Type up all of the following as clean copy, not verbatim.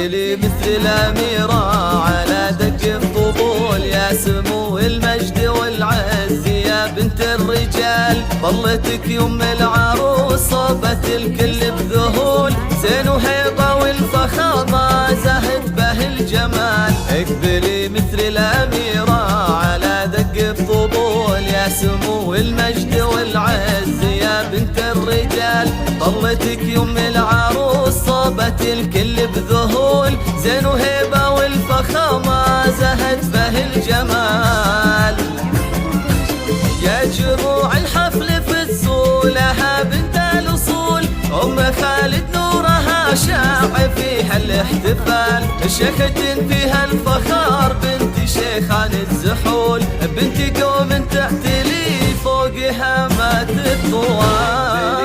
اقبلي مثل الأميرة على دق الطبول، يا سمو المجد والعز يا بنت الرجال. ظلتك يم العروس صوبت الكل بذهول، زين وهيبة والفخامة زهت به الجمال. اقبلي مثل الأميرة على دق الطبول، يا سمو المجد والعز يا بنت الرجال. ظلتك يم العروس صوبت الكل بذهول، زين وهيبة والفخامة زهت به الجمال. يا جروع الحفل فزوا لها بنت الأصول، أم خالد نورها شاع فيها الاحتفال. شيختن فيها الفخار بنت شيخان الزحول، بنت قوم تعتلي فوق هامات الطوال.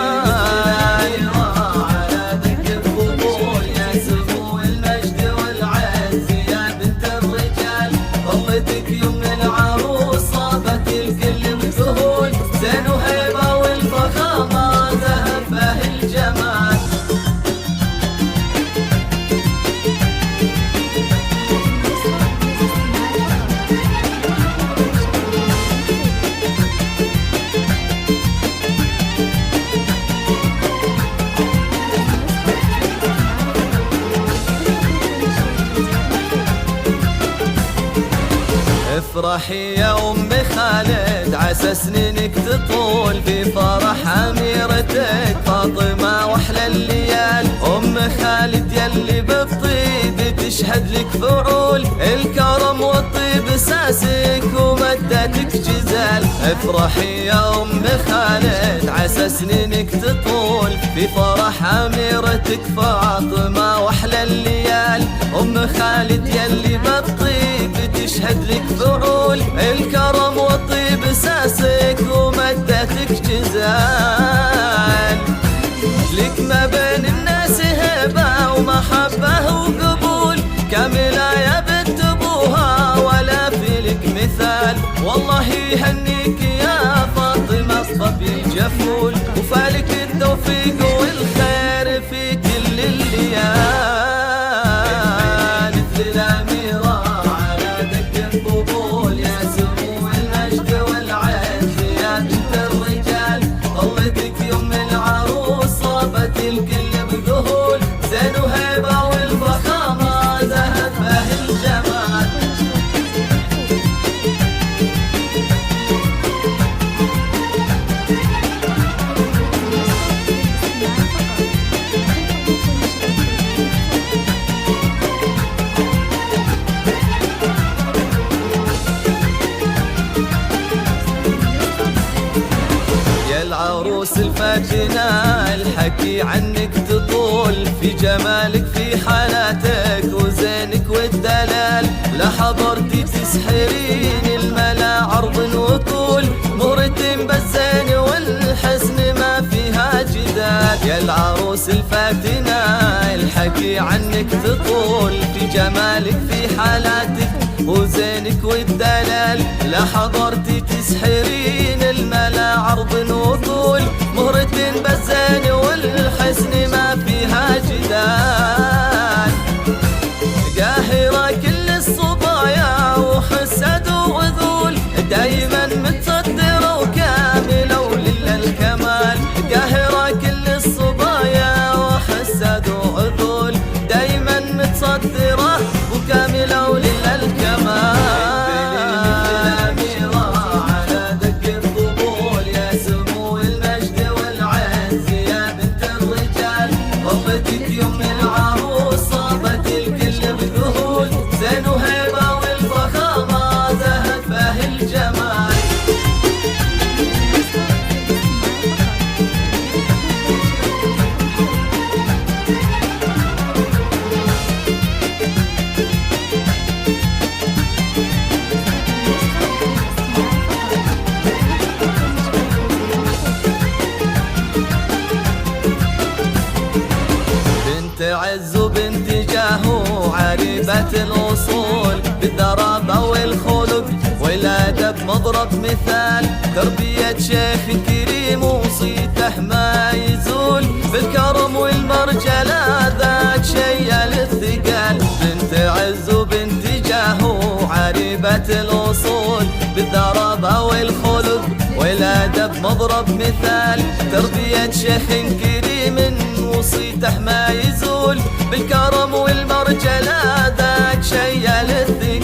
افرحي يا أم خالد عسى سنينك تطول، في فرح أميرتك فاطمة وأحلى الليال. أم خالد يلي بالطيب تشهد لك فعول، الكرم والطيب أساسك ومدتك جزال. افرحي يا أم خالد عسى سنينك تطول، في فرح أميرتك فاطمة وأحلى الليال. أم خالد يلي بالطيب تشهد لك فعول، الكرم والطيب أساسك ومدتك جزال. لك ما بين الناس هبة ومحبة وقبول، كاملة يا بنت أبوها ولا في لك مثال. والله يهنيك يا فاطمة الصبي الجفول، وفالك التوفيق والخير في كل الليال. مثل الأميرة على دق الطبول، يا سمو المجد والعز يا بنت الرجال. ظلتك يم العروس صابت الكل بذهول، زين وهيبة والفخامة زهت به الجمال. العروس الفاتنة الحكي عنك تطول، في جمالك في حالاتك وزينك والدلال. لا حضرتي تسحرين الملا عرض وطول، مهرتين بالزين والحسن ما فيها جدال. يا العروس الفاتنة الحكي عنك تطول، في جمالك في حالاتك وزينك والدلال. لا حضرتي تسحرين الملا عرض وطول، مهرتين بالزين والحسن ما فيها جدال. قاهرة كل الصبايا وحسد وذول، دايما متصدرة وكاملة ولله الكمال. قاهرة كل الصبايا وحسد وذول، دايما متصدرة وكاملة ولله الكمال. عز وبنت جاهو عريبة الأصول، بالدرابة والخلق والأدب مضرب مثال. تربية شيخ كريم وصيته ما يزول، بالكرم والمرجلة ذاك شي للثقال. بالدرابة والخلق والأدب مضرب مثال، تربية شيخ كريم وصيته ما يزول، بالكرم والمرجلة ذاك شي للذي